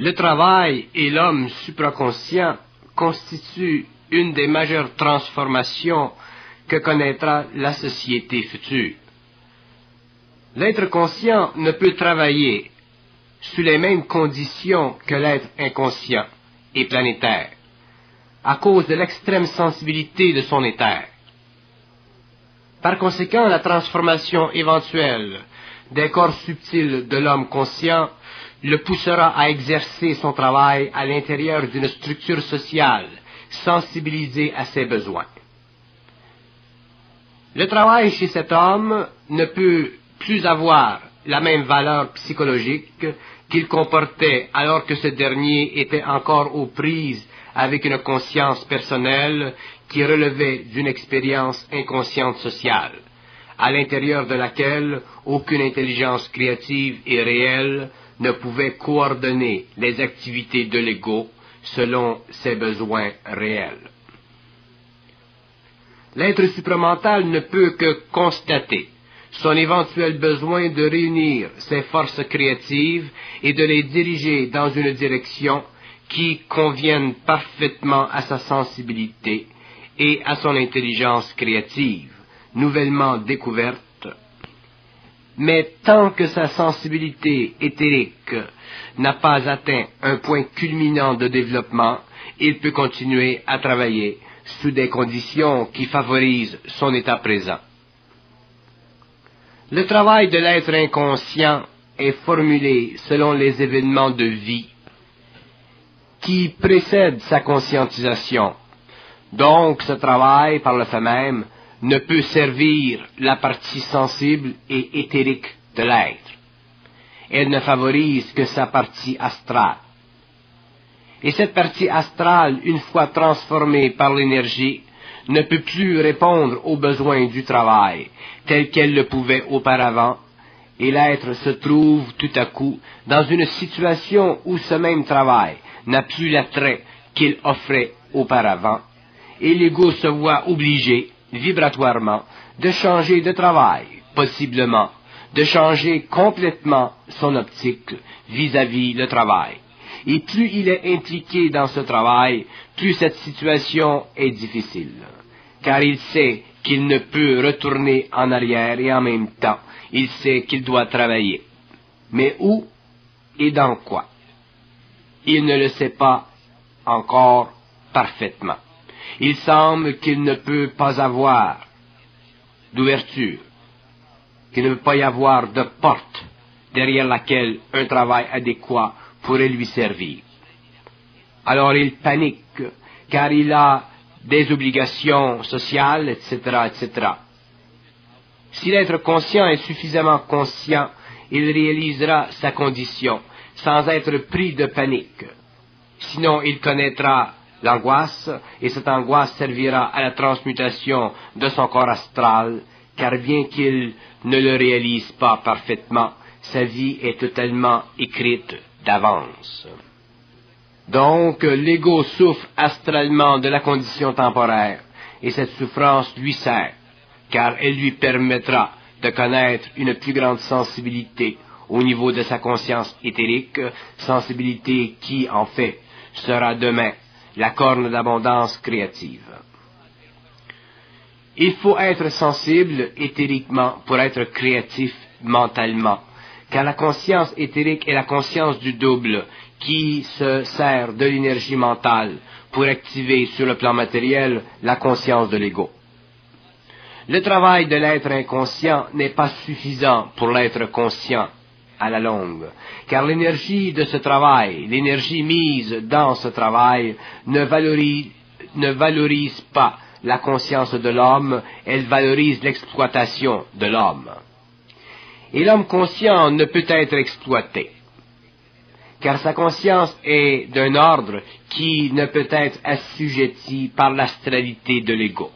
Le travail et l'homme supraconscient constituent une des majeures transformations que connaîtra la société future. L'être conscient ne peut travailler sous les mêmes conditions que l'être inconscient et planétaire, à cause de l'extrême sensibilité de son éther. Par conséquent, la transformation éventuelle des corps subtils de l'homme conscient le poussera à exercer son travail à l'intérieur d'une structure sociale sensibilisée à ses besoins. Le travail chez cet homme ne peut plus avoir la même valeur psychologique qu'il comportait alors que ce dernier était encore aux prises avec une conscience personnelle qui relevait d'une expérience inconsciente sociale, à l'intérieur de laquelle aucune intelligence créative et réelle ne pouvait coordonner les activités de l'ego selon ses besoins réels. L'être supramental ne peut que constater son éventuel besoin de réunir ses forces créatives et de les diriger dans une direction qui convienne parfaitement à sa sensibilité et à son intelligence créative, nouvellement découverte. Mais tant que sa sensibilité éthérique n'a pas atteint un point culminant de développement, il peut continuer à travailler sous des conditions qui favorisent son état présent. Le travail de l'être inconscient est formulé selon les événements de vie qui précèdent sa conscientisation. Donc ce travail, par le fait même, ne peut servir la partie sensible et éthérique de l'être. Elle ne favorise que sa partie astrale. Et cette partie astrale, une fois transformée par l'énergie, ne peut plus répondre aux besoins du travail, tel qu'elle le pouvait auparavant, et l'être se trouve tout à coup dans une situation où ce même travail n'a plus l'attrait qu'il offrait auparavant, et l'ego se voit obligé, vibratoirement, de changer de travail, possiblement, de changer complètement son optique vis-à-vis le travail. Et plus il est impliqué dans ce travail, plus cette situation est difficile, car il sait qu'il ne peut retourner en arrière et en même temps, il sait qu'il doit travailler. Mais où et dans quoi? Il ne le sait pas encore parfaitement. Il semble qu'il ne peut pas avoir d'ouverture, qu'il ne peut pas y avoir de porte derrière laquelle un travail adéquat pourrait lui servir. Alors il panique, car il a des obligations sociales, etc., etc. Si l'être conscient est suffisamment conscient, il réalisera sa condition, sans être pris de panique. Sinon, il connaîtra l'angoisse, et cette angoisse servira à la transmutation de son corps astral, car bien qu'il ne le réalise pas parfaitement, sa vie est totalement écrite d'avance. Donc, l'ego souffre astralement de la condition temporaire, et cette souffrance lui sert, car elle lui permettra de connaître une plus grande sensibilité au niveau de sa conscience éthérique, sensibilité qui, en fait, sera demain la corne d'abondance créative. Il faut être sensible éthériquement pour être créatif mentalement, car la conscience éthérique est la conscience du double qui se sert de l'énergie mentale pour activer sur le plan matériel la conscience de l'ego. Le travail de l'être inconscient n'est pas suffisant pour l'être conscient à la longue, car l'énergie de ce travail, l'énergie mise dans ce travail, ne valorise pas la conscience de l'homme, elle valorise l'exploitation de l'homme. Et l'homme conscient ne peut être exploité, car sa conscience est d'un ordre qui ne peut être assujetti par l'astralité de l'ego.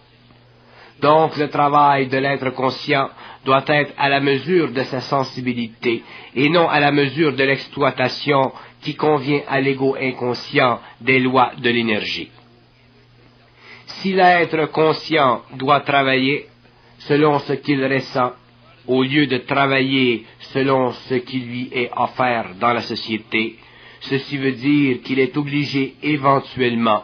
Donc le travail de l'être conscient doit être à la mesure de sa sensibilité et non à la mesure de l'exploitation qui convient à l'ego inconscient des lois de l'énergie. Si l'être conscient doit travailler selon ce qu'il ressent, au lieu de travailler selon ce qui lui est offert dans la société, Ceci veut dire qu'il est obligé éventuellement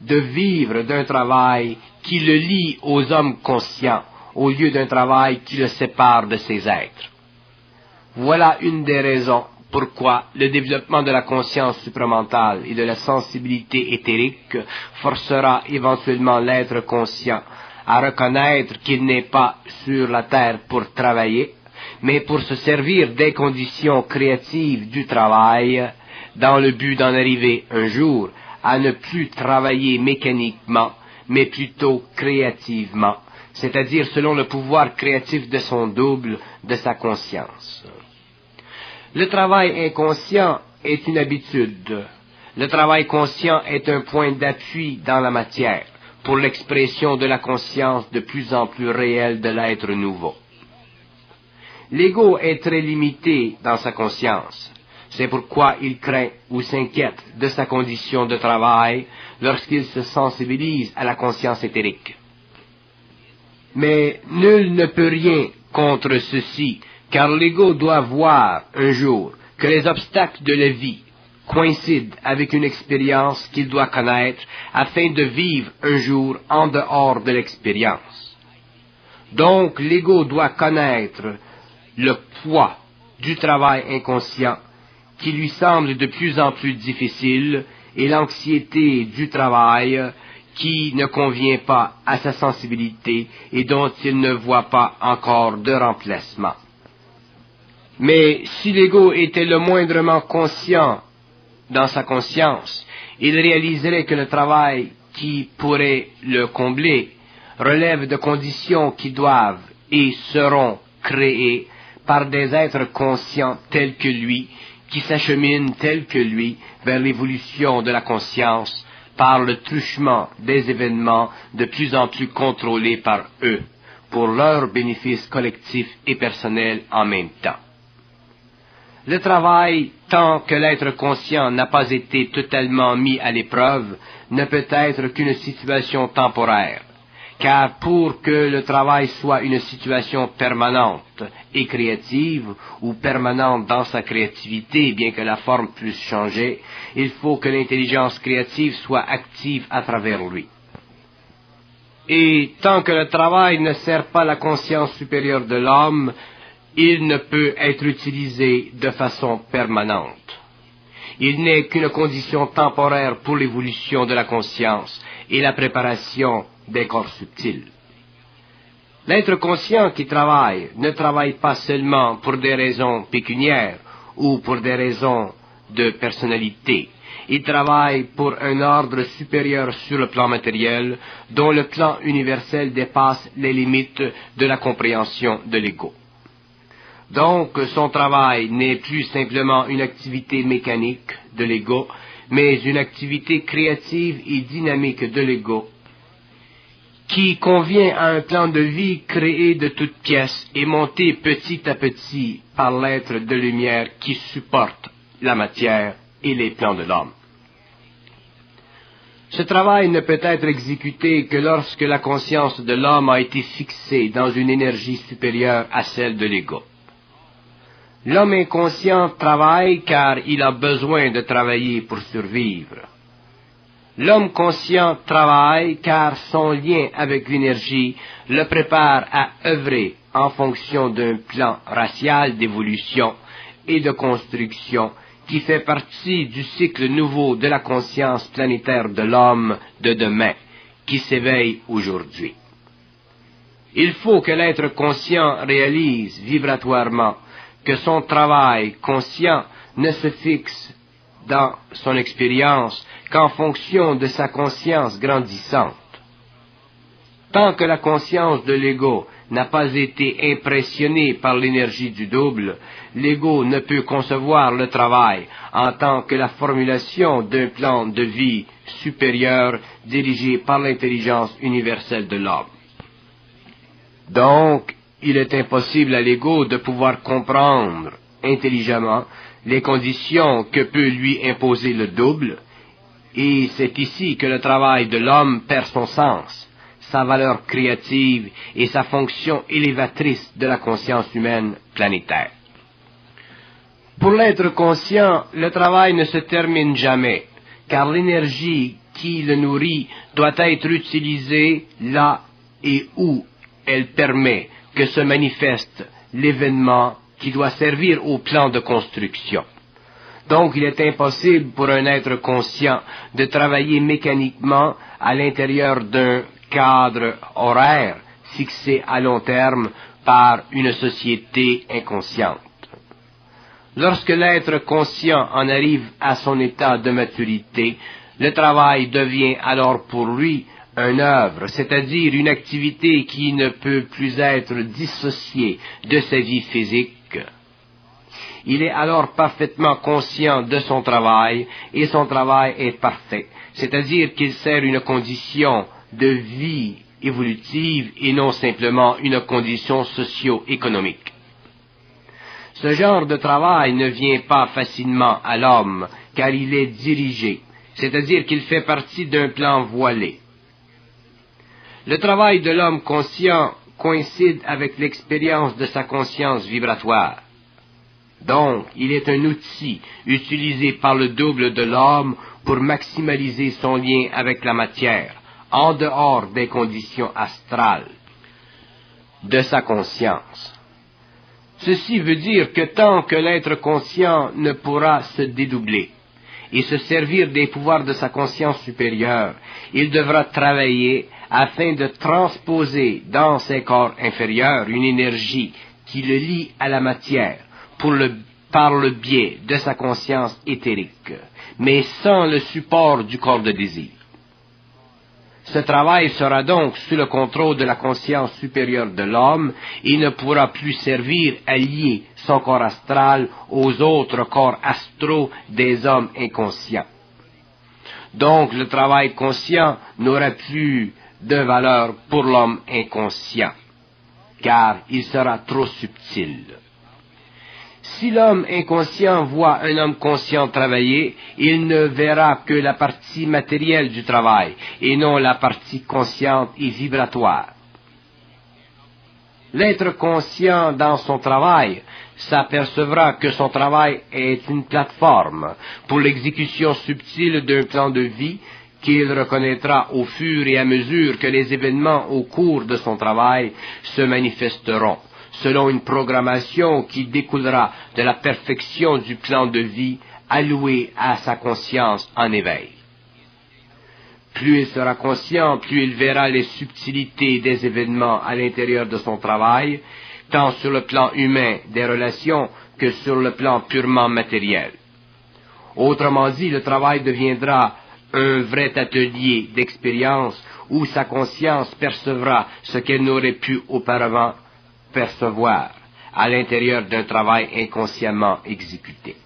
de vivre d'un travail qui le lie aux hommes conscients, au lieu d'un travail qui le sépare de ces êtres. Voilà une des raisons pourquoi le développement de la conscience supramentale et de la sensibilité éthérique forcera éventuellement l'être conscient à reconnaître qu'il n'est pas sur la terre pour travailler, mais pour se servir des conditions créatives du travail, dans le but d'en arriver un jour à ne plus travailler mécaniquement, mais plutôt créativement, c'est-à-dire selon le pouvoir créatif de son double, de sa conscience. Le travail inconscient est une habitude. Le travail conscient est un point d'appui dans la matière pour l'expression de la conscience de plus en plus réelle de l'être nouveau. L'ego est très limité dans sa conscience. C'est pourquoi il craint ou s'inquiète de sa condition de travail lorsqu'il se sensibilise à la conscience éthérique. Mais nul ne peut rien contre ceci, car l'ego doit voir un jour que les obstacles de la vie coïncident avec une expérience qu'il doit connaître afin de vivre un jour en dehors de l'expérience. Donc l'ego doit connaître le poids du travail inconscient qui lui semble de plus en plus difficile et l'anxiété du travail qui ne convient pas à sa sensibilité et dont il ne voit pas encore de remplacement. Mais si l'ego était le moindrement conscient dans sa conscience, il réaliserait que le travail qui pourrait le combler relève de conditions qui doivent et seront créées par des êtres conscients tels que lui, qui s'acheminent tels que lui vers l'évolution de la conscience par le truchement des événements de plus en plus contrôlés par eux, pour leur bénéfice collectif et personnel en même temps. Le travail, tant que l'être conscient n'a pas été totalement mis à l'épreuve, ne peut être qu'une situation temporaire, car pour que le travail soit une situation permanente et créative, ou permanente dans sa créativité, bien que la forme puisse changer, il faut que l'intelligence créative soit active à travers lui. Et tant que le travail ne sert pas la conscience supérieure de l'homme, il ne peut être utilisé de façon permanente. Il n'est qu'une condition temporaire pour l'évolution de la conscience et la préparation des corps subtils. L'être conscient qui travaille ne travaille pas seulement pour des raisons pécuniaires ou pour des raisons de personnalité. Il travaille pour un ordre supérieur sur le plan matériel, dont le plan universel dépasse les limites de la compréhension de l'ego. Donc, son travail n'est plus simplement une activité mécanique de l'ego, mais une activité créative et dynamique de l'ego, qui convient à un plan de vie créé de toutes pièces et monté petit à petit par l'être de lumière qui supporte la matière et les plans de l'homme. Ce travail ne peut être exécuté que lorsque la conscience de l'homme a été fixée dans une énergie supérieure à celle de l'ego. L'homme inconscient travaille car il a besoin de travailler pour survivre. L'homme conscient travaille car son lien avec l'énergie le prépare à œuvrer en fonction d'un plan racial d'évolution et de construction qui fait partie du cycle nouveau de la conscience planétaire de l'homme de demain, qui s'éveille aujourd'hui. Il faut que l'être conscient réalise vibratoirement que son travail conscient ne se fixe dans son expérience qu'en fonction de sa conscience grandissante. Tant que la conscience de l'ego n'a pas été impressionnée par l'énergie du double, l'ego ne peut concevoir le travail en tant que la formulation d'un plan de vie supérieur dirigé par l'intelligence universelle de l'homme. Donc, il est impossible à l'ego de pouvoir comprendre intelligemment les conditions que peut lui imposer le double, et c'est ici que le travail de l'homme perd son sens, sa valeur créative et sa fonction élévatrice de la conscience humaine planétaire. Pour l'être conscient, le travail ne se termine jamais, car l'énergie qui le nourrit doit être utilisée là et où elle permet que se manifeste l'événement qui doit servir au plan de construction. Donc il est impossible pour un être conscient de travailler mécaniquement à l'intérieur d'un cadre horaire fixé à long terme par une société inconsciente. Lorsque l'être conscient en arrive à son état de maturité, le travail devient alors pour lui une œuvre, c'est-à-dire une activité qui ne peut plus être dissociée de sa vie physique. Il est alors parfaitement conscient de son travail et son travail est parfait, c'est-à-dire qu'il sert une condition de vie évolutive et non simplement une condition socio-économique. Ce genre de travail ne vient pas facilement à l'homme, car il est dirigé, c'est-à-dire qu'il fait partie d'un plan voilé. Le travail de l'homme conscient coïncide avec l'expérience de sa conscience vibratoire. Donc, il est un outil utilisé par le double de l'homme pour maximaliser son lien avec la matière, en dehors des conditions astrales de sa conscience. Ceci veut dire que tant que l'être conscient ne pourra se dédoubler et se servir des pouvoirs de sa conscience supérieure, il devra travailler afin de transposer dans ses corps inférieurs une énergie qui le lie à la matière par le biais de sa conscience éthérique, mais sans le support du corps de désir. Ce travail sera donc sous le contrôle de la conscience supérieure de l'homme et ne pourra plus servir à lier son corps astral aux autres corps astraux des hommes inconscients. Donc le travail conscient n'aura plus de valeur pour l'homme inconscient, car il sera trop subtil. Si l'homme inconscient voit un homme conscient travailler, il ne verra que la partie matérielle du travail, et non la partie consciente et vibratoire. L'être conscient dans son travail s'apercevra que son travail est une plateforme pour l'exécution subtile d'un plan de vie qu'il reconnaîtra au fur et à mesure que les événements au cours de son travail se manifesteront, selon une programmation qui découlera de la perfection du plan de vie alloué à sa conscience en éveil. Plus il sera conscient, plus il verra les subtilités des événements à l'intérieur de son travail, tant sur le plan humain des relations que sur le plan purement matériel. Autrement dit, le travail deviendra un vrai atelier d'expérience où sa conscience percevra ce qu'elle n'aurait pu auparavant percevoir à l'intérieur d'un travail inconsciemment exécuté.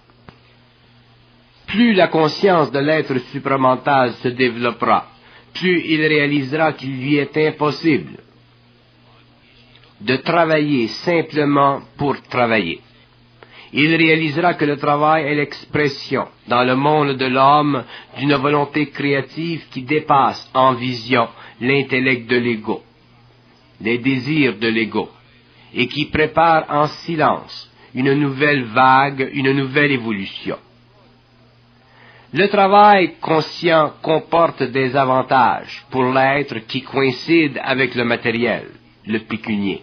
Plus la conscience de l'être supramental se développera, plus il réalisera qu'il lui est impossible de travailler simplement pour travailler. Il réalisera que le travail est l'expression, dans le monde de l'homme, d'une volonté créative qui dépasse en vision l'intellect de l'ego, les désirs de l'ego, et qui prépare en silence une nouvelle vague, une nouvelle évolution. Le travail conscient comporte des avantages pour l'être qui coïncide avec le matériel, le pécunier.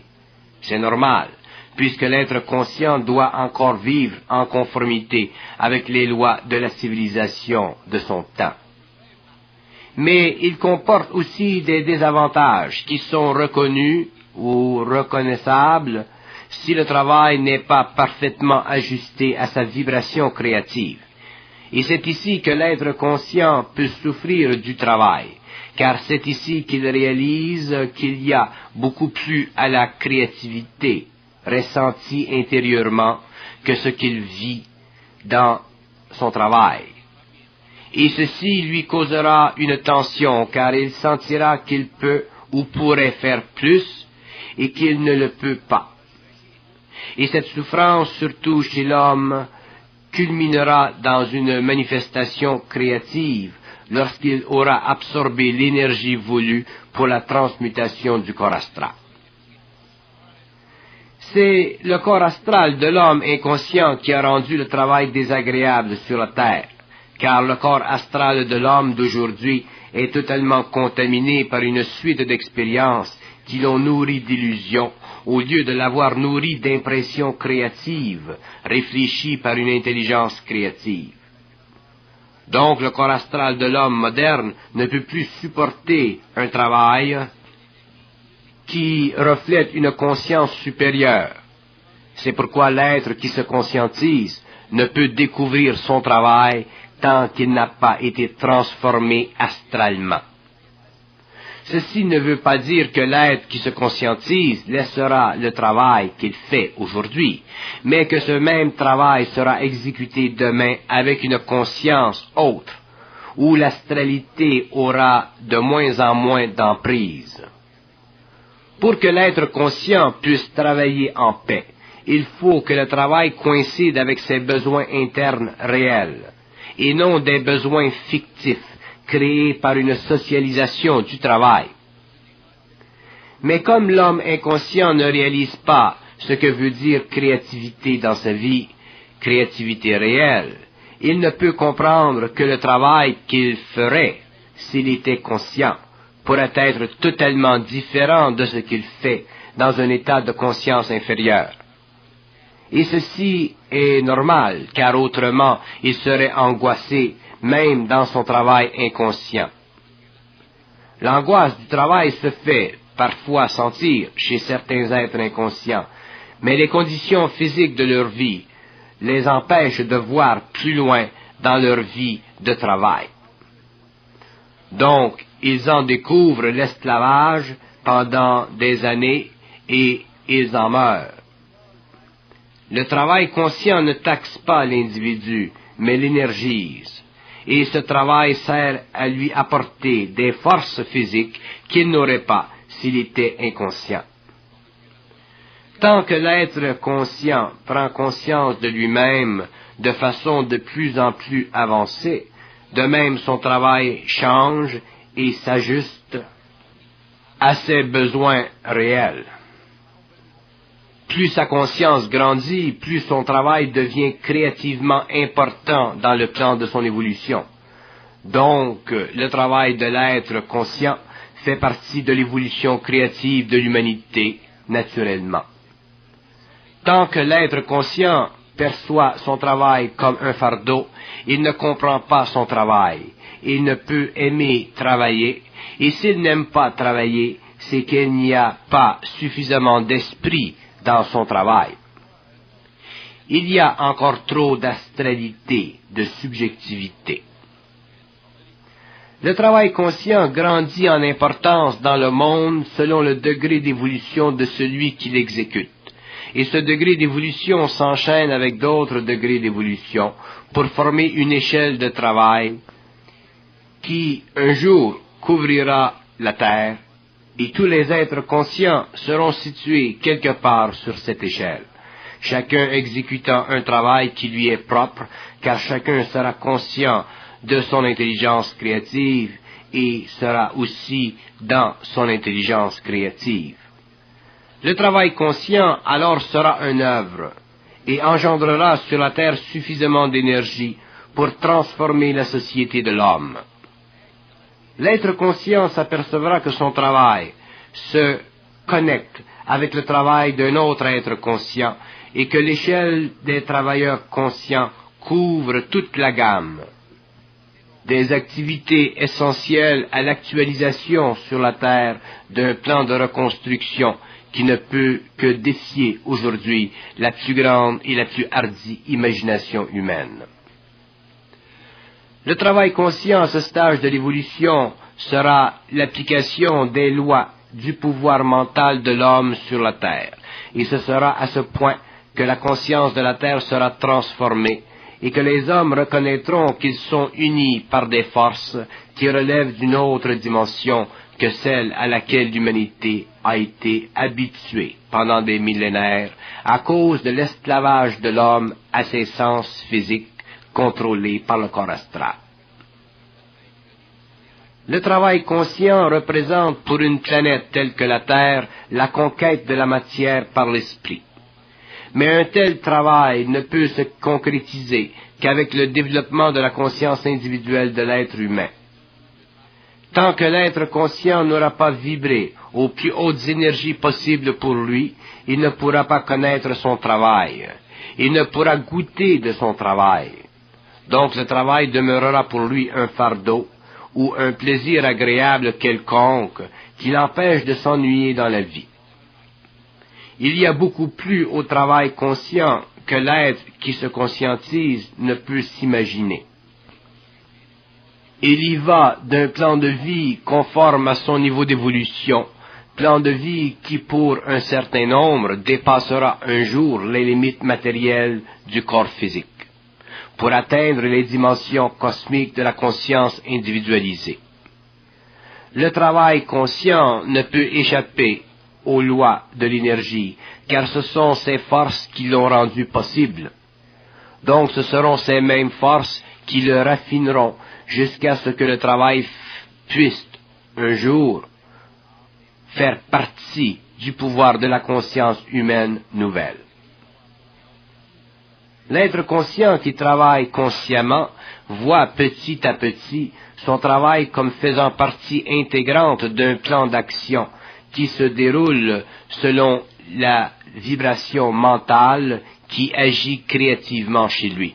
C'est normal, puisque l'être conscient doit encore vivre en conformité avec les lois de la civilisation de son temps. Mais il comporte aussi des désavantages qui sont reconnus ou reconnaissables si le travail n'est pas parfaitement ajusté à sa vibration créative. Et c'est ici que l'être conscient peut souffrir du travail, car c'est ici qu'il réalise qu'il y a beaucoup plus à la créativité ressentie intérieurement que ce qu'il vit dans son travail. Et ceci lui causera une tension, car il sentira qu'il peut ou pourrait faire plus et qu'il ne le peut pas. Et cette souffrance, surtout chez l'homme, culminera dans une manifestation créative lorsqu'il aura absorbé l'énergie voulue pour la transmutation du corps astral. C'est le corps astral de l'homme inconscient qui a rendu le travail désagréable sur la terre, car le corps astral de l'homme d'aujourd'hui est totalement contaminé par une suite d'expériences qui l'ont nourri d'illusions, au lieu de l'avoir nourri d'impressions créatives, réfléchies par une intelligence créative. Donc le corps astral de l'homme moderne ne peut plus supporter un travail qui reflète une conscience supérieure. C'est pourquoi l'être qui se conscientise ne peut découvrir son travail tant qu'il n'a pas été transformé astralement. Ceci ne veut pas dire que l'être qui se conscientise laissera le travail qu'il fait aujourd'hui, mais que ce même travail sera exécuté demain avec une conscience autre, où l'astralité aura de moins en moins d'emprise. Pour que l'être conscient puisse travailler en paix, il faut que le travail coïncide avec ses besoins internes réels, et non des besoins fictifs créés par une socialisation du travail. Mais comme l'homme inconscient ne réalise pas ce que veut dire créativité dans sa vie, créativité réelle, il ne peut comprendre que le travail qu'il ferait, s'il était conscient, pourrait être totalement différent de ce qu'il fait dans un état de conscience inférieure. Et ceci est normal, car autrement il serait angoissé même dans son travail inconscient. L'angoisse du travail se fait parfois sentir chez certains êtres inconscients, mais les conditions physiques de leur vie les empêchent de voir plus loin dans leur vie de travail. Donc, ils en découvrent l'esclavage pendant des années et ils en meurent. Le travail conscient ne taxe pas l'individu, mais l'énergise, et ce travail sert à lui apporter des forces physiques qu'il n'aurait pas s'il était inconscient. Tant que l'être conscient prend conscience de lui-même de façon de plus en plus avancée, de même son travail change et s'ajuste à ses besoins réels. Plus sa conscience grandit, plus son travail devient créativement important dans le plan de son évolution. Donc, le travail de l'être conscient fait partie de l'évolution créative de l'humanité, naturellement. Tant que l'être conscient perçoit son travail comme un fardeau, il ne comprend pas son travail. Il ne peut aimer travailler, et s'il n'aime pas travailler, c'est qu'il n'y a pas suffisamment d'esprit dans son travail. Il y a encore trop d'astralité, de subjectivité. Le travail conscient grandit en importance dans le monde selon le degré d'évolution de celui qui l'exécute. Et ce degré d'évolution s'enchaîne avec d'autres degrés d'évolution pour former une échelle de travail qui, un jour, couvrira la Terre, et tous les êtres conscients seront situés quelque part sur cette échelle, chacun exécutant un travail qui lui est propre, car chacun sera conscient de son intelligence créative et sera aussi dans son intelligence créative. Le travail conscient alors sera une œuvre et engendrera sur la terre suffisamment d'énergie pour transformer la société de l'homme. L'être conscient s'apercevra que son travail se connecte avec le travail d'un autre être conscient et que l'échelle des travailleurs conscients couvre toute la gamme des activités essentielles à l'actualisation sur la terre d'un plan de reconstruction qui ne peut que défier aujourd'hui la plus grande et la plus hardie imagination humaine. Le travail conscient à ce stage de l'évolution sera l'application des lois du pouvoir mental de l'homme sur la terre, et ce sera à ce point que la conscience de la terre sera transformée et que les hommes reconnaîtront qu'ils sont unis par des forces qui relèvent d'une autre dimension que celle à laquelle l'humanité a été habituée pendant des millénaires à cause de l'esclavage de l'homme à ses sens physiques contrôlés par le corps astral. Le travail conscient représente pour une planète telle que la Terre la conquête de la matière par l'esprit. Mais un tel travail ne peut se concrétiser qu'avec le développement de la conscience individuelle de l'être humain. Tant que l'être conscient n'aura pas vibré aux plus hautes énergies possibles pour lui, il ne pourra pas connaître son travail. Il ne pourra goûter de son travail. Donc le travail demeurera pour lui un fardeau ou un plaisir agréable quelconque qui l'empêche de s'ennuyer dans la vie. Il y a beaucoup plus au travail conscient que l'être qui se conscientise ne peut s'imaginer. Il y va d'un plan de vie conforme à son niveau d'évolution, plan de vie qui pour un certain nombre dépassera un jour les limites matérielles du corps physique, pour atteindre les dimensions cosmiques de la conscience individualisée. Le travail conscient ne peut échapper aux lois de l'énergie, car ce sont ces forces qui l'ont rendu possible. Donc ce seront ces mêmes forces qui le raffineront jusqu'à ce que le travail puisse, un jour, faire partie du pouvoir de la conscience humaine nouvelle. L'être conscient qui travaille consciemment voit petit à petit son travail comme faisant partie intégrante d'un plan d'action qui se déroule selon la vibration mentale qui agit créativement chez lui.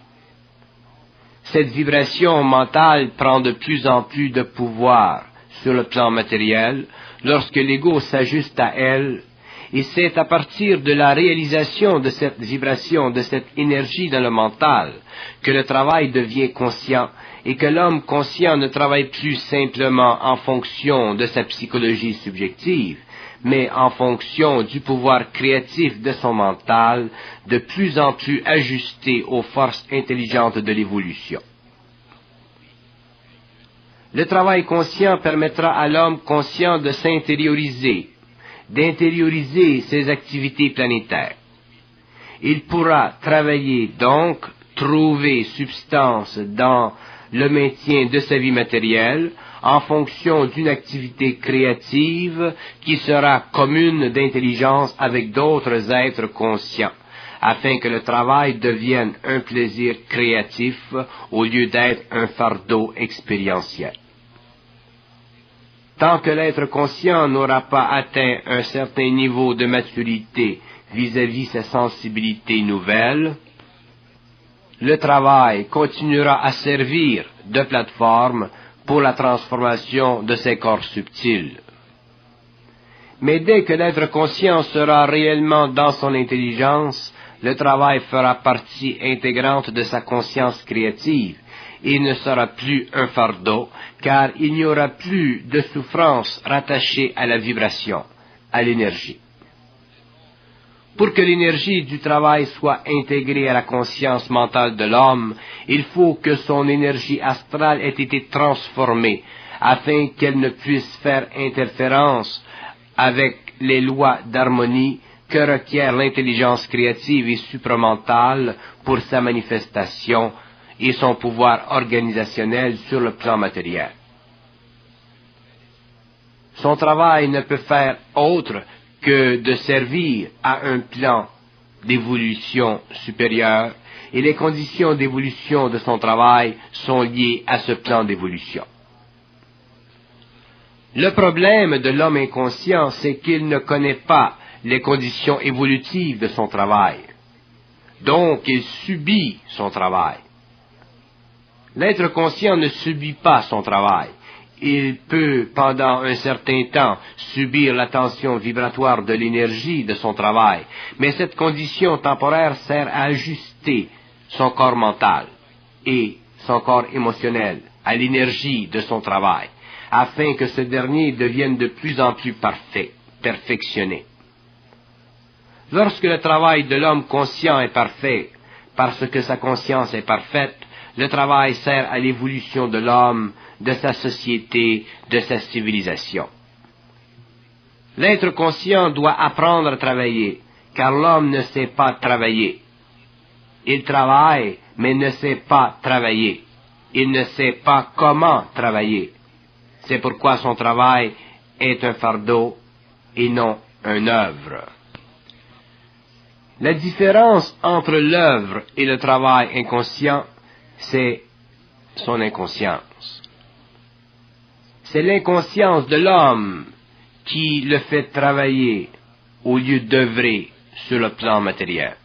Cette vibration mentale prend de plus en plus de pouvoir sur le plan matériel lorsque l'ego s'ajuste à elle, et c'est à partir de la réalisation de cette vibration, de cette énergie dans le mental, que le travail devient conscient et que l'homme conscient ne travaille plus simplement en fonction de sa psychologie subjective, mais en fonction du pouvoir créatif de son mental, de plus en plus ajusté aux forces intelligentes de l'évolution. Le travail conscient permettra à l'homme conscient de s'intérioriser, d'intérioriser ses activités planétaires. Il pourra travailler donc, trouver substance dans le maintien de sa vie matérielle, en fonction d'une activité créative qui sera commune d'intelligence avec d'autres êtres conscients, afin que le travail devienne un plaisir créatif au lieu d'être un fardeau expérientiel. Tant que l'être conscient n'aura pas atteint un certain niveau de maturité vis-à-vis sa sensibilité nouvelle, le travail continuera à servir de plateforme pour la transformation de ces corps subtils. Mais dès que l'être conscient sera réellement dans son intelligence, le travail fera partie intégrante de sa conscience créative et ne sera plus un fardeau, car il n'y aura plus de souffrance rattachée à la vibration, à l'énergie. Pour que l'énergie du travail soit intégrée à la conscience mentale de l'homme, il faut que son énergie astrale ait été transformée, afin qu'elle ne puisse faire interférence avec les lois d'harmonie que requiert l'intelligence créative et supramentale pour sa manifestation et son pouvoir organisationnel sur le plan matériel. Son travail ne peut faire autre que de servir à un plan d'évolution supérieure, et les conditions d'évolution de son travail sont liées à ce plan d'évolution. Le problème de l'homme inconscient, c'est qu'il ne connaît pas les conditions évolutives de son travail. Donc, il subit son travail. L'être conscient ne subit pas son travail. Il peut, pendant un certain temps, subir la tension vibratoire de l'énergie de son travail, mais cette condition temporaire sert à ajuster son corps mental et son corps émotionnel à l'énergie de son travail, afin que ce dernier devienne de plus en plus parfait, perfectionné. Lorsque le travail de l'homme conscient est parfait, parce que sa conscience est parfaite, le travail sert à l'évolution de l'homme, de sa société, de sa civilisation. L'être conscient doit apprendre à travailler, car l'homme ne sait pas travailler. Il travaille, mais ne sait pas travailler. Il ne sait pas comment travailler. C'est pourquoi son travail est un fardeau et non une œuvre. La différence entre l'œuvre et le travail inconscient, c'est son inconscience. C'est l'inconscience de l'homme qui le fait travailler au lieu d'œuvrer sur le plan matériel.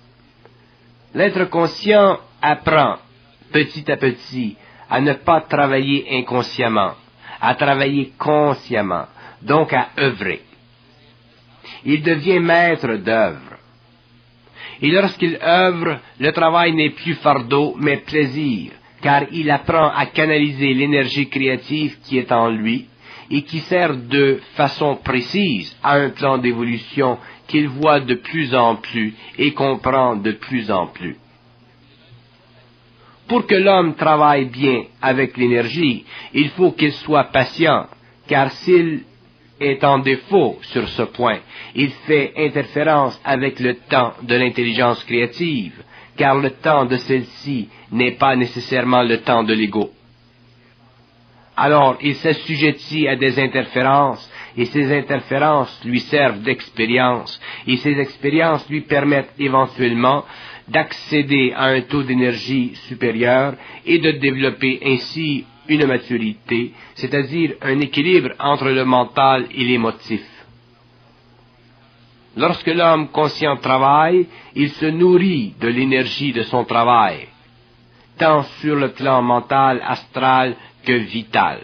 L'être conscient apprend petit à petit à ne pas travailler inconsciemment, à travailler consciemment, donc à œuvrer. Il devient maître d'œuvre. Et lorsqu'il œuvre, le travail n'est plus fardeau, mais plaisir, car il apprend à canaliser l'énergie créative qui est en lui et qui sert de façon précise à un plan d'évolution qu'il voit de plus en plus et comprend de plus en plus. Pour que l'homme travaille bien avec l'énergie, il faut qu'il soit patient, car s'il est en défaut sur ce point, il fait interférence avec le temps de l'intelligence créative, car le temps de celle-ci n'est pas nécessairement le temps de l'ego. Alors, il s'assujettit à des interférences, et ces interférences lui servent d'expérience, et ces expériences lui permettent éventuellement d'accéder à un taux d'énergie supérieur et de développer ainsi une maturité, c'est-à-dire un équilibre entre le mental et l'émotif. Lorsque l'homme conscient travaille, il se nourrit de l'énergie de son travail, tant sur le plan mental, astral que vital.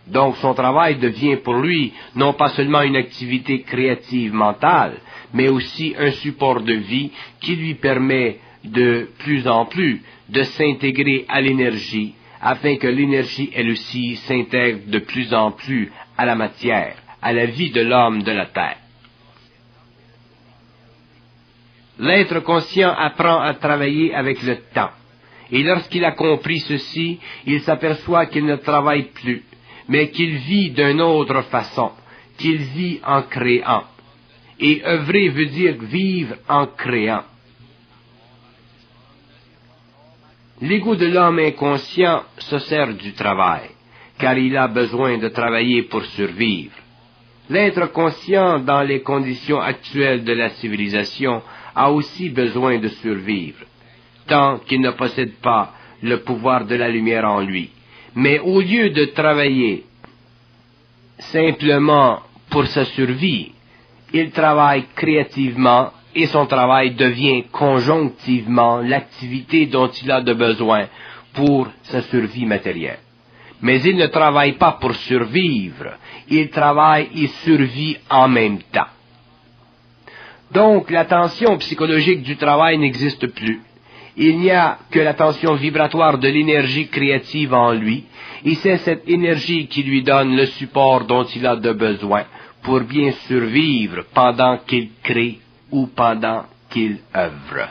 Donc son travail devient pour lui non pas seulement une activité créative mentale, mais aussi un support de vie qui lui permet de plus en plus de s'intégrer à l'énergie, afin que l'énergie elle aussi s'intègre de plus en plus à la matière, à la vie de l'homme de la terre. L'être conscient apprend à travailler avec le temps. Et lorsqu'il a compris ceci, il s'aperçoit qu'il ne travaille plus, mais qu'il vit d'une autre façon, qu'il vit en créant. Et œuvrer veut dire vivre en créant. L'ego de l'homme inconscient se sert du travail, car il a besoin de travailler pour survivre. L'être conscient, dans les conditions actuelles de la civilisation, a aussi besoin de survivre, tant qu'il ne possède pas le pouvoir de la lumière en lui. Mais au lieu de travailler simplement pour sa survie, il travaille créativement et son travail devient conjonctivement l'activité dont il a de besoin pour sa survie matérielle. Mais il ne travaille pas pour survivre, il travaille et survit en même temps. Donc la tension psychologique du travail n'existe plus. Il n'y a que la tension vibratoire de l'énergie créative en lui, et c'est cette énergie qui lui donne le support dont il a de besoin pour bien survivre pendant qu'il crée ou pendant qu'il œuvre.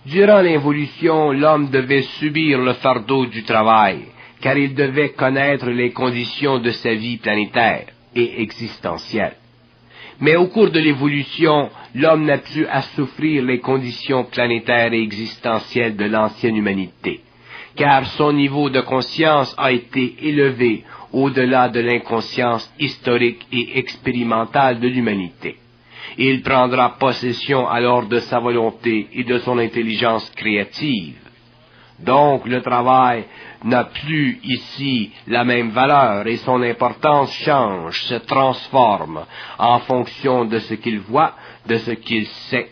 Durant l'évolution, l'homme devait subir le fardeau du travail, car il devait connaître les conditions de sa vie planétaire et existentielle. Mais au cours de l'évolution, l'homme n'a plus à souffrir les conditions planétaires et existentielles de l'ancienne humanité, car son niveau de conscience a été élevé au-delà de l'inconscience historique et expérimentale de l'humanité. Il prendra possession alors de sa volonté et de son intelligence créative. Donc le travail n'a plus ici la même valeur et son importance change, se transforme en fonction de ce qu'il voit, de ce qu'il sait.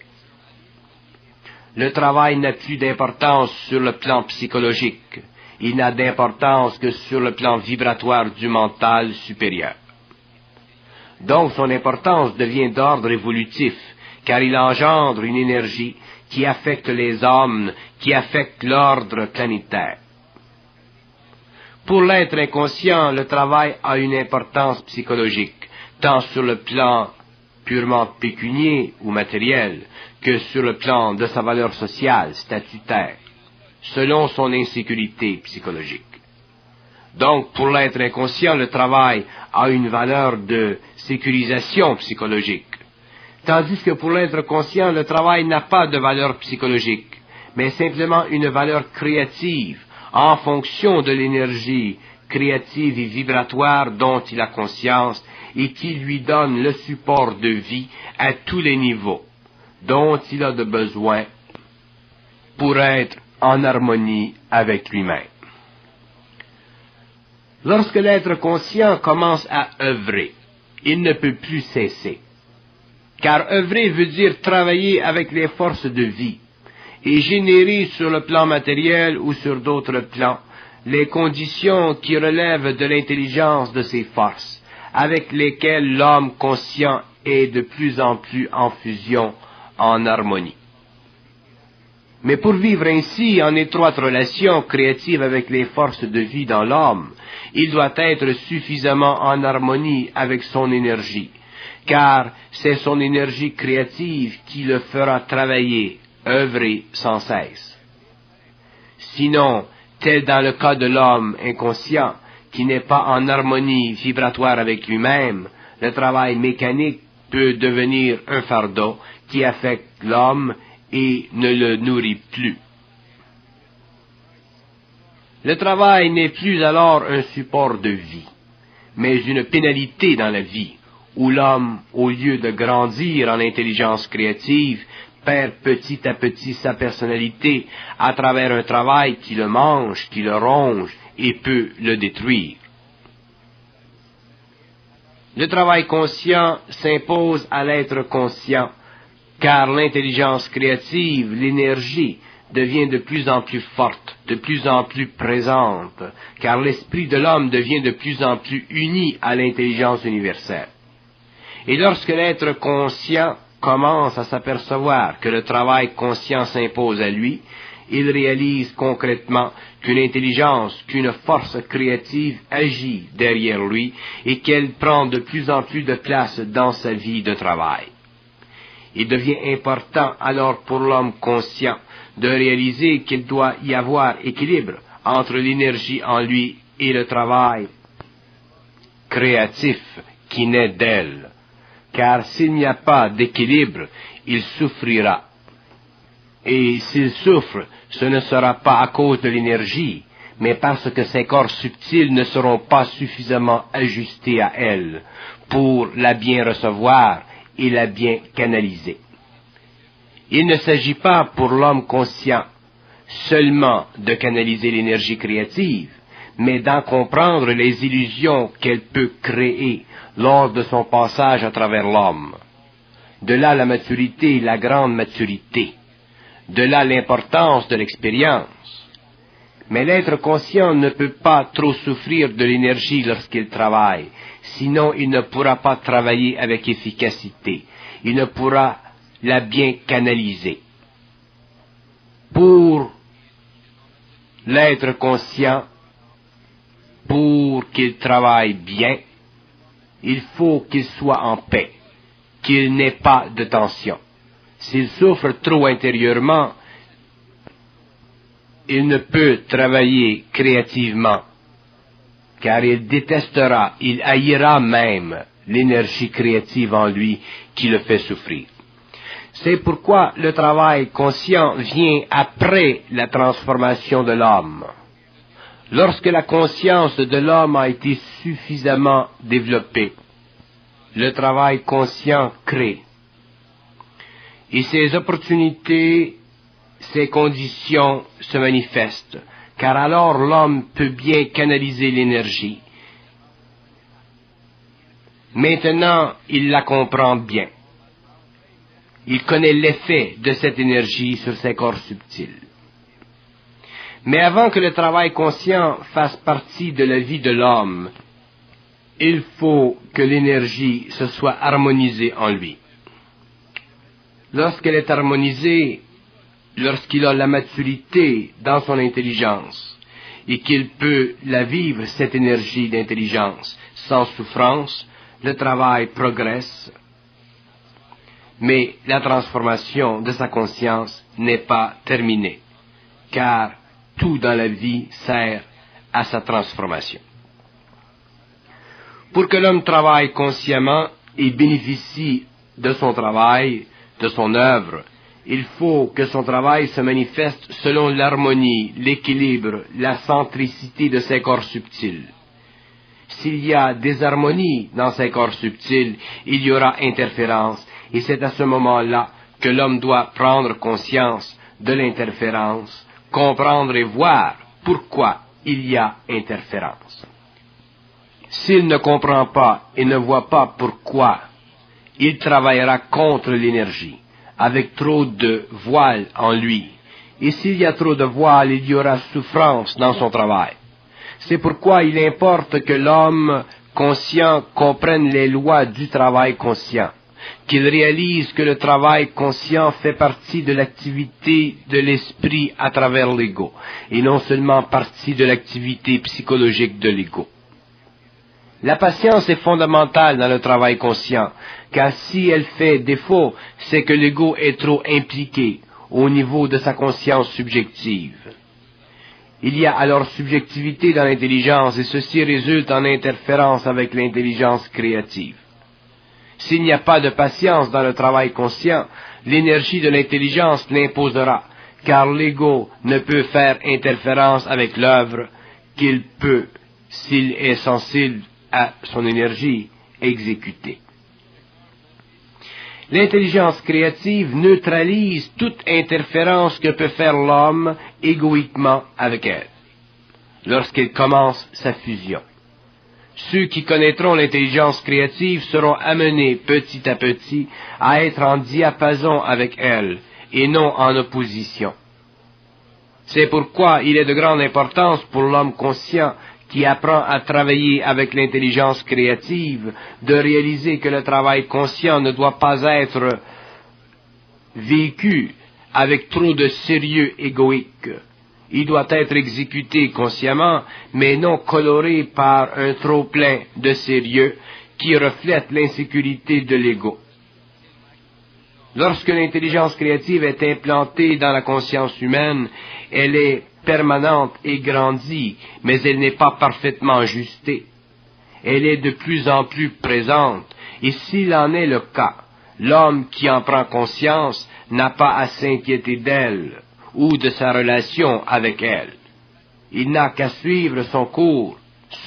Le travail n'a plus d'importance sur le plan psychologique, il n'a d'importance que sur le plan vibratoire du mental supérieur. Donc son importance devient d'ordre évolutif, car il engendre une énergie qui affecte les hommes, qui affecte l'ordre planétaire. Pour l'être inconscient, le travail a une importance psychologique, tant sur le plan purement pécunier ou matériel, que sur le plan de sa valeur sociale, statutaire, selon son insécurité psychologique. Donc, pour l'être inconscient, le travail a une valeur de sécurisation psychologique, tandis que pour l'être conscient, le travail n'a pas de valeur psychologique, mais simplement une valeur créative, en fonction de l'énergie créative et vibratoire dont il a conscience et qui lui donne le support de vie à tous les niveaux. dont il a de besoin pour être en harmonie avec lui-même. Lorsque l'être conscient commence à œuvrer, il ne peut plus cesser. Car œuvrer veut dire travailler avec les forces de vie et générer sur le plan matériel ou sur d'autres plans les conditions qui relèvent de l'intelligence de ces forces, avec lesquelles l'homme conscient est de plus en plus en fusion, en harmonie. Mais pour vivre ainsi en étroite relation créative avec les forces de vie dans l'homme, il doit être suffisamment en harmonie avec son énergie, car c'est son énergie créative qui le fera travailler, œuvrer sans cesse. Sinon, tel dans le cas de l'homme inconscient, qui n'est pas en harmonie vibratoire avec lui-même, le travail mécanique peut devenir un fardeau qui affecte l'homme et ne le nourrit plus. Le travail n'est plus alors un support de vie, mais une pénalité dans la vie, où l'homme, au lieu de grandir en intelligence créative, perd petit à petit sa personnalité à travers un travail qui le mange, qui le ronge et peut le détruire. Le travail conscient s'impose à l'être conscient, car l'intelligence créative, l'énergie, devient de plus en plus forte, de plus en plus présente, car l'esprit de l'homme devient de plus en plus uni à l'intelligence universelle. Et lorsque l'être conscient commence à s'apercevoir que le travail conscient s'impose à lui, il réalise concrètement qu'une intelligence, qu'une force créative agit derrière lui et qu'elle prend de plus en plus de place dans sa vie de travail. Il devient important alors pour l'homme conscient de réaliser qu'il doit y avoir équilibre entre l'énergie en lui et le travail créatif qui naît d'elle. Car s'il n'y a pas d'équilibre, il souffrira. Et s'il souffre, ce ne sera pas à cause de l'énergie, mais parce que ses corps subtils ne seront pas suffisamment ajustés à elle pour la bien recevoir et la bien canaliser. Il ne s'agit pas pour l'homme conscient seulement de canaliser l'énergie créative, mais d'en comprendre les illusions qu'elle peut créer lors de son passage à travers l'homme. De là la maturité, la grande maturité. De là l'importance de l'expérience. Mais l'être conscient ne peut pas trop souffrir de l'énergie lorsqu'il travaille, sinon il ne pourra pas travailler avec efficacité. Il ne pourra la bien canaliser. Pour l'être conscient, pour qu'il travaille bien, il faut qu'il soit en paix, qu'il n'ait pas de tension. S'il souffre trop intérieurement, il ne peut travailler créativement, car il détestera, il haïra même l'énergie créative en lui qui le fait souffrir. C'est pourquoi le travail conscient vient après la transformation de l'homme. Lorsque la conscience de l'homme a été suffisamment développée, le travail conscient crée. Et ces opportunités, ces conditions se manifestent, car alors l'homme peut bien canaliser l'énergie. Maintenant, il la comprend bien. Il connaît l'effet de cette énergie sur ses corps subtils. Mais avant que le travail conscient fasse partie de la vie de l'homme, il faut que l'énergie se soit harmonisée en lui. Lorsqu'elle est harmonisée, lorsqu'il a la maturité dans son intelligence, et qu'il peut la vivre, cette énergie d'intelligence, sans souffrance, le travail progresse, mais la transformation de sa conscience n'est pas terminée, car tout dans la vie sert à sa transformation. Pour que l'homme travaille consciemment et bénéficie de son travail, de son œuvre, il faut que son travail se manifeste selon l'harmonie, l'équilibre, la centricité de ses corps subtils. S'il y a désharmonie dans ses corps subtils, il y aura interférence, et c'est à ce moment-là que l'homme doit prendre conscience de l'interférence, comprendre et voir pourquoi il y a interférence. S'il ne comprend pas et ne voit pas pourquoi, il travaillera contre l'énergie, avec trop de voile en lui. Et s'il y a trop de voile, il y aura souffrance dans son travail. C'est pourquoi il importe que l'homme conscient comprenne les lois du travail conscient, qu'il réalise que le travail conscient fait partie de l'activité de l'esprit à travers l'ego, et non seulement partie de l'activité psychologique de l'ego. La patience est fondamentale dans le travail conscient, car si elle fait défaut, c'est que l'ego est trop impliqué au niveau de sa conscience subjective. Il y a alors subjectivité dans l'intelligence, et ceci résulte en interférence avec l'intelligence créative. S'il n'y a pas de patience dans le travail conscient, l'énergie de l'intelligence l'imposera, car l'ego ne peut faire interférence avec l'œuvre qu'il peut, s'il est sensible à son énergie, exécuter. L'intelligence créative neutralise toute interférence que peut faire l'homme égoïquement avec elle, lorsqu'il commence sa fusion. Ceux qui connaîtront l'intelligence créative seront amenés petit à petit à être en diapason avec elle, et non en opposition. C'est pourquoi il est de grande importance pour l'homme conscient qui apprend à travailler avec l'intelligence créative, de réaliser que le travail conscient ne doit pas être vécu avec trop de sérieux égoïque. Il doit être exécuté consciemment, mais non coloré par un trop-plein de sérieux qui reflète l'insécurité de l'ego. Lorsque l'intelligence créative est implantée dans la conscience humaine, elle est permanente et grandie, mais elle n'est pas parfaitement ajustée. Elle est de plus en plus présente, et s'il en est le cas, l'homme qui en prend conscience n'a pas à s'inquiéter d'elle ou de sa relation avec elle. Il n'a qu'à suivre son cours,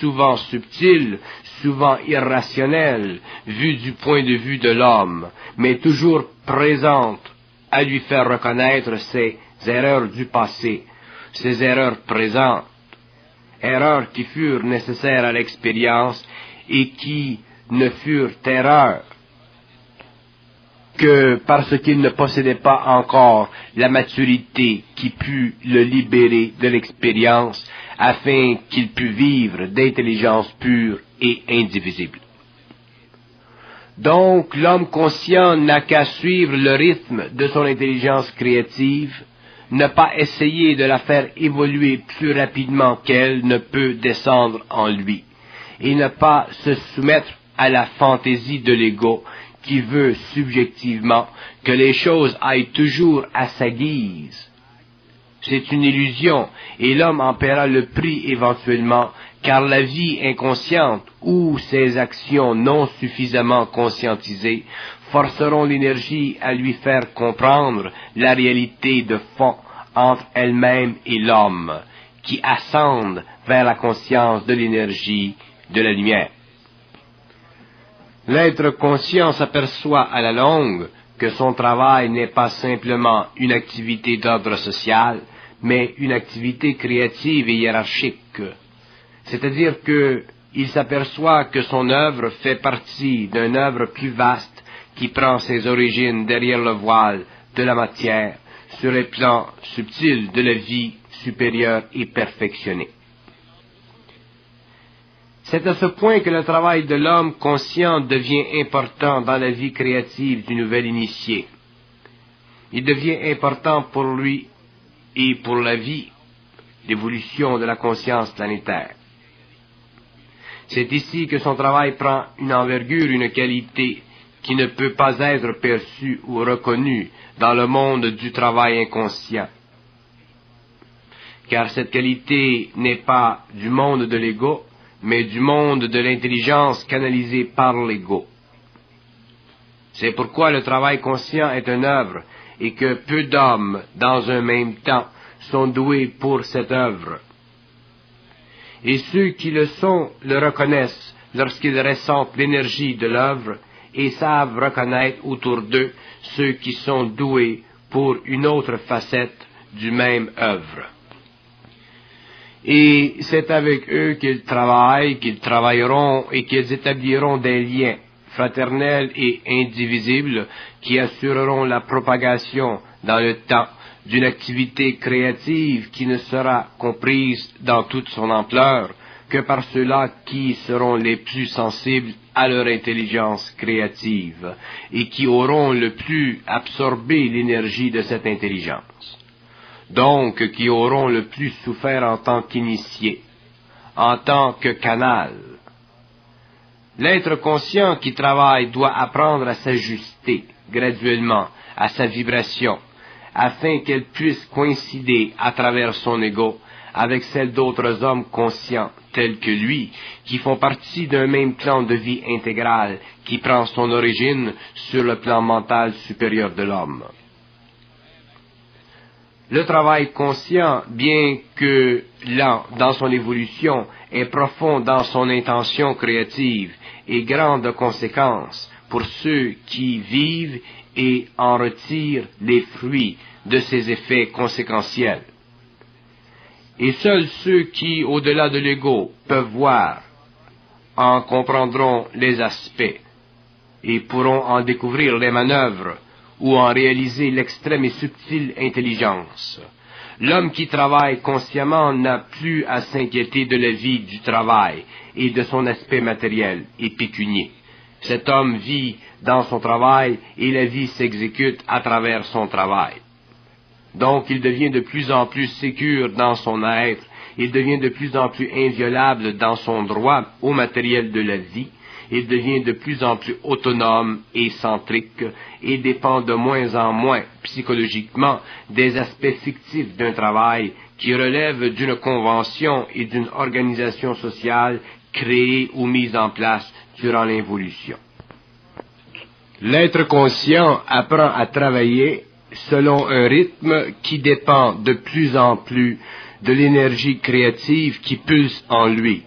souvent subtil, souvent irrationnel, vu du point de vue de l'homme, mais toujours présente à lui faire reconnaître ses erreurs du passé, ses erreurs présentes, erreurs qui furent nécessaires à l'expérience et qui ne furent erreurs que parce qu'il ne possédait pas encore la maturité qui put le libérer de l'expérience afin qu'il pût vivre d'intelligence pure et indivisible. Donc, l'homme conscient n'a qu'à suivre le rythme de son intelligence créative, ne pas essayer de la faire évoluer plus rapidement qu'elle ne peut descendre en lui, et ne pas se soumettre à la fantaisie de l'ego qui veut subjectivement que les choses aillent toujours à sa guise. C'est une illusion, et l'homme en paiera le prix éventuellement, car la vie inconsciente ou ses actions non suffisamment conscientisées forceront l'énergie à lui faire comprendre la réalité de fond entre elle-même et l'homme, qui ascendent vers la conscience de l'énergie de la lumière. L'être conscient s'aperçoit à la longue que son travail n'est pas simplement une activité d'ordre social, mais une activité créative et hiérarchique. C'est-à-dire qu'il s'aperçoit que son œuvre fait partie d'une œuvre plus vaste qui prend ses origines derrière le voile de la matière, sur les plans subtils de la vie supérieure et perfectionnée. C'est à ce point que le travail de l'homme conscient devient important dans la vie créative du nouvel initié. Il devient important pour lui et pour la vie, l'évolution de la conscience planétaire. C'est ici que son travail prend une envergure, une qualité qui ne peut pas être perçue ou reconnue dans le monde du travail inconscient. Car cette qualité n'est pas du monde de l'ego, mais du monde de l'intelligence canalisée par l'ego. C'est pourquoi le travail conscient est une œuvre, et que peu d'hommes, dans un même temps, sont doués pour cette œuvre. Et ceux qui le sont le reconnaissent lorsqu'ils ressentent l'énergie de l'œuvre, et savent reconnaître autour d'eux ceux qui sont doués pour une autre facette du même œuvre. Et c'est avec eux qu'ils travaillent, qu'ils travailleront et qu'ils établiront des liens fraternels et indivisibles qui assureront la propagation dans le temps d'une activité créative qui ne sera comprise dans toute son ampleur que par ceux-là qui seront les plus sensibles à leur intelligence créative et qui auront le plus absorbé l'énergie de cette intelligence. Donc, qui auront le plus souffert en tant qu'initiés, en tant que canal. L'être conscient qui travaille doit apprendre à s'ajuster graduellement à sa vibration, afin qu'elle puisse coïncider à travers son ego avec celle d'autres hommes conscients tels que lui, qui font partie d'un même plan de vie intégral qui prend son origine sur le plan mental supérieur de l'homme. Le travail conscient, bien que lent dans son évolution, est profond dans son intention créative et grand de conséquences pour ceux qui vivent et en retirent les fruits de ses effets conséquentiels. Et seuls ceux qui, au-delà de l'ego, peuvent voir, en comprendront les aspects et pourront en découvrir les manœuvres ou en réaliser l'extrême et subtile intelligence. L'homme qui travaille consciemment n'a plus à s'inquiéter de la vie du travail et de son aspect matériel et pécunier. Cet homme vit dans son travail et la vie s'exécute à travers son travail. Donc il devient de plus en plus sécure dans son être, il devient de plus en plus inviolable dans son droit au matériel de la vie, il devient de plus en plus autonome et centrique et dépend de moins en moins psychologiquement des aspects fictifs d'un travail qui relève d'une convention et d'une organisation sociale créée ou mise en place durant l'évolution. L'être conscient apprend à travailler selon un rythme qui dépend de plus en plus de l'énergie créative qui pulse en lui,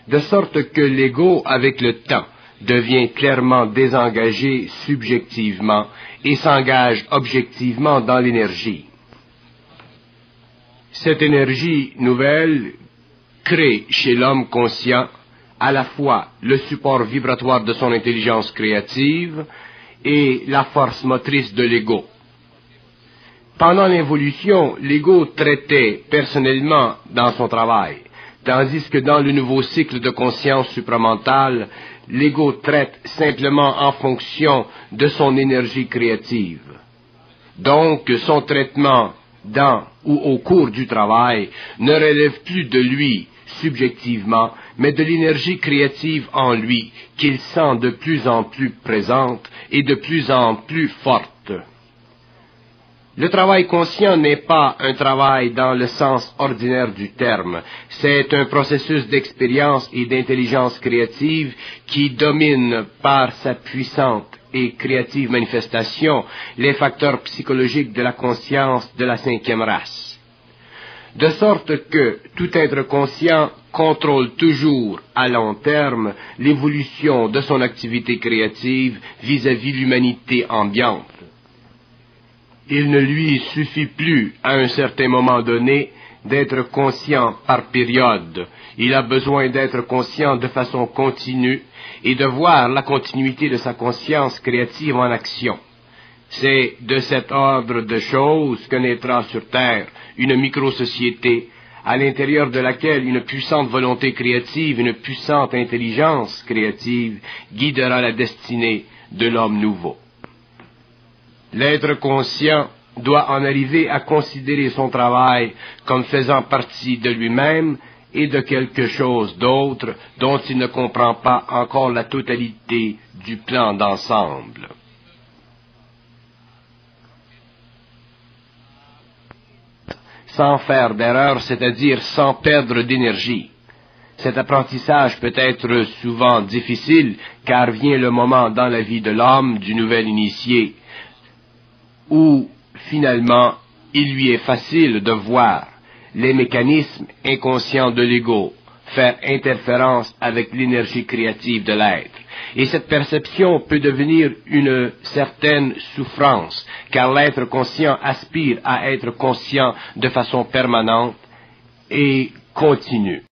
de sorte que l'ego, avec le temps, devient clairement désengagé subjectivement et s'engage objectivement dans l'énergie. Cette énergie nouvelle crée chez l'homme conscient à la fois le support vibratoire de son intelligence créative et la force motrice de l'ego. Pendant l'évolution, l'ego traitait personnellement dans son travail, tandis que dans le nouveau cycle de conscience supramentale, l'ego traite simplement en fonction de son énergie créative. Donc, son traitement dans ou au cours du travail ne relève plus de lui subjectivement, mais de l'énergie créative en lui qu'il sent de plus en plus présente et de plus en plus forte. Le travail conscient n'est pas un travail dans le sens ordinaire du terme, c'est un processus d'expérience et d'intelligence créative qui domine par sa puissante et créative manifestation les facteurs psychologiques de la conscience de la cinquième race. De sorte que tout être conscient contrôle toujours à long terme l'évolution de son activité créative vis-à-vis l'humanité ambiante. Il ne lui suffit plus, à un certain moment donné, d'être conscient par période. Il a besoin d'être conscient de façon continue et de voir la continuité de sa conscience créative en action. C'est de cet ordre de choses que naîtra sur Terre une micro-société à l'intérieur de laquelle une puissante volonté créative, une puissante intelligence créative guidera la destinée de l'homme nouveau. L'être conscient doit en arriver à considérer son travail comme faisant partie de lui-même et de quelque chose d'autre dont il ne comprend pas encore la totalité du plan d'ensemble. Sans faire d'erreur, c'est-à-dire sans perdre d'énergie. Cet apprentissage peut être souvent difficile, car vient le moment dans la vie de l'homme, du nouvel initié, où, finalement, il lui est facile de voir les mécanismes inconscients de l'ego faire interférence avec l'énergie créative de l'être, Et cette perception peut devenir une certaine souffrance, car l'être conscient aspire à être conscient de façon permanente et continue.